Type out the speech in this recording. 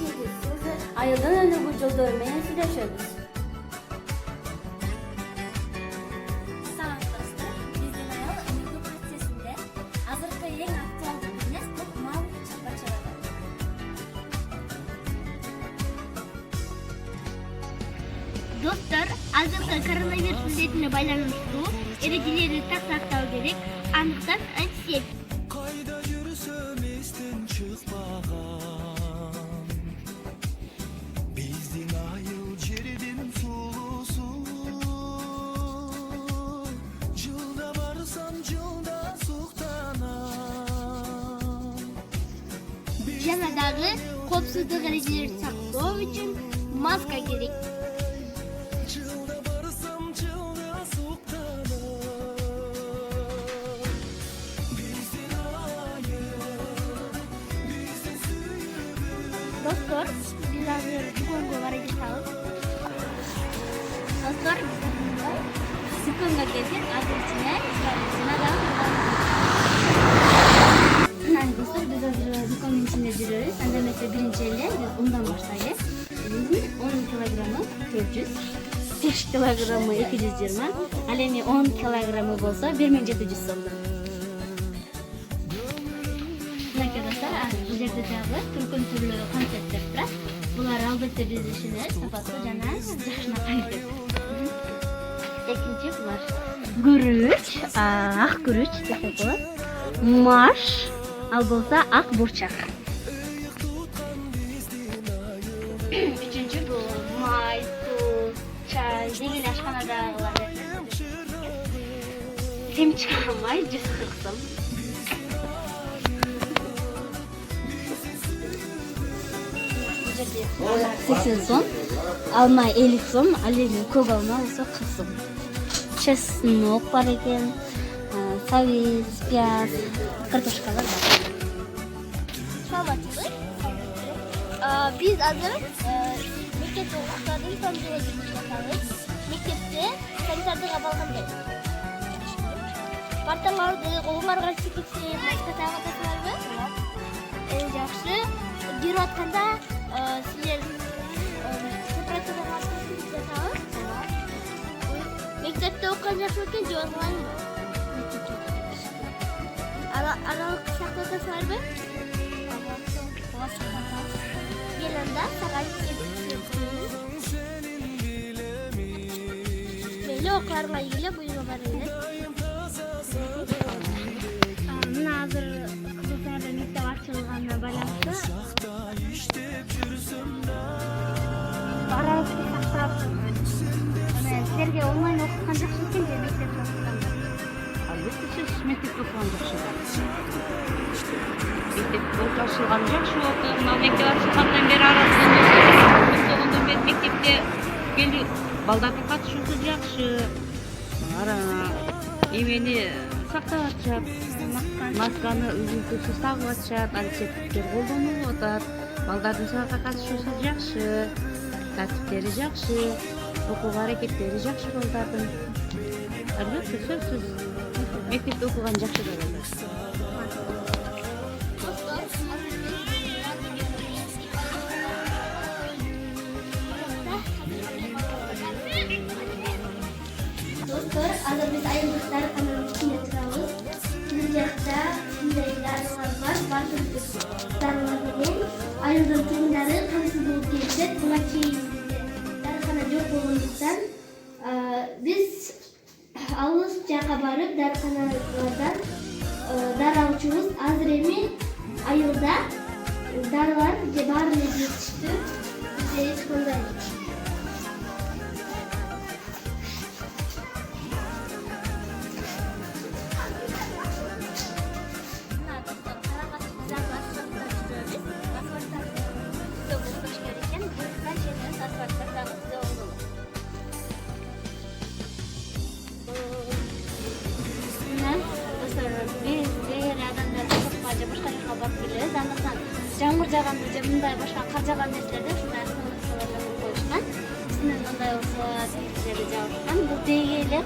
Siz ayıldan önce bu jolda menен сүйлөшөбүz. Sağ dostlar, bizden ayol emekli prosesinde azırkı en aktual bilines bu mal çapaçaları. Dostlar, azırkı koronavirus ildetine байланыштуу erежелерди сактоо керек. Андыктан антисептик Kayda yürüsem isten çıkmagan Bizdin ayıl ceridin sulusu Жылда барсам жылda суктанам жана дагы коопсуздук эрежелерин сактоо үчүн маска керек. Жылda барсam жылda суктанam Bizdin ayıl Bizdin suyup Dostlar, biz hazır Sikongo барабыз. Dostlar, Sikongo келген азырчына, исламчына да. Dostlar biz hazır Zikon'un içinde жүрөбүz. Анда эмесе биринчи эле биз ундан баштайлы. 10 килограммы 400, 5 килограммы 220, ал эми 10 килограммы болсо 1700 сомдон. Мынакей достар, бул жерде дагы түркүн түрлүү концепттер турат. Булар албетте биз үчүн сапаттуу жана жакшы. Экинчи булар күрүч, ак күрүч деп коет. Маш, ал болсо ак бурчак. Üçüncü bu may, tuz, çay, деген ашханадагылар. Темчка май 140 сом. 80 сом. Алма 50 сом, ал эми көк алма болсо 40 сом. Чеснок бар экен, сабиз, пияз, картошкалар бар. Салатыбыз. Biz azır mektepte okutadığım tanrıya gitmişler. Mektepte saniterde kabalganda. Partalarda kollarga sikipse başka tağatatlar mı? Жақсы. Geri atkanda sizler temperatura karşısında sikipse mektepte okuyan жақсы öken joğazılan mı? Aralık saklatası mı? Yanında saray böyle oklarla ilgili buyruğu var yine. Hazır kızılsarda mektep açılganına байланыштуу aralıkta saktap sizlerge онлайн окуткан жакшы экен же мектепте окуткан? Albatta siz mektepte okugan жакшы. Mektepte açılgan жакшы болду. Мына мектеп açılгандан бери арасында бери мектепте келип балдардын катышуусу жакшы. Эмени сактап атышат, масканы үзүнтүсүз тагып атышат, антисептиктер колдонулуп атат. Балдардын сабакка катышуусу жакшы, тартиптери жакшы, окууга аракеттери жакшы балдардын. Албетте сөзсүз мектепте окуган жакшы болот. Dostlar, hazır biz ayılıklar kanalının içinde turabız. Bizim jakta shunday darılar var. Barchamiz darılar bilen ayılgan turumlari kamsiz bo'lib keldi. Bular keyingisida darixona yo'q bo'lganlikdan biz alыс жакка барып дарixonalardan dara aluvchimiz азыр эми айылда дарылар же баарын жетишти. Bizde hech qanday жаңбыр жааганда же мындай башка кар жааган нерселерде ушундай коюшкан. Биздин мындай болсо сиңирчилерди жабышкан. Бул деги эле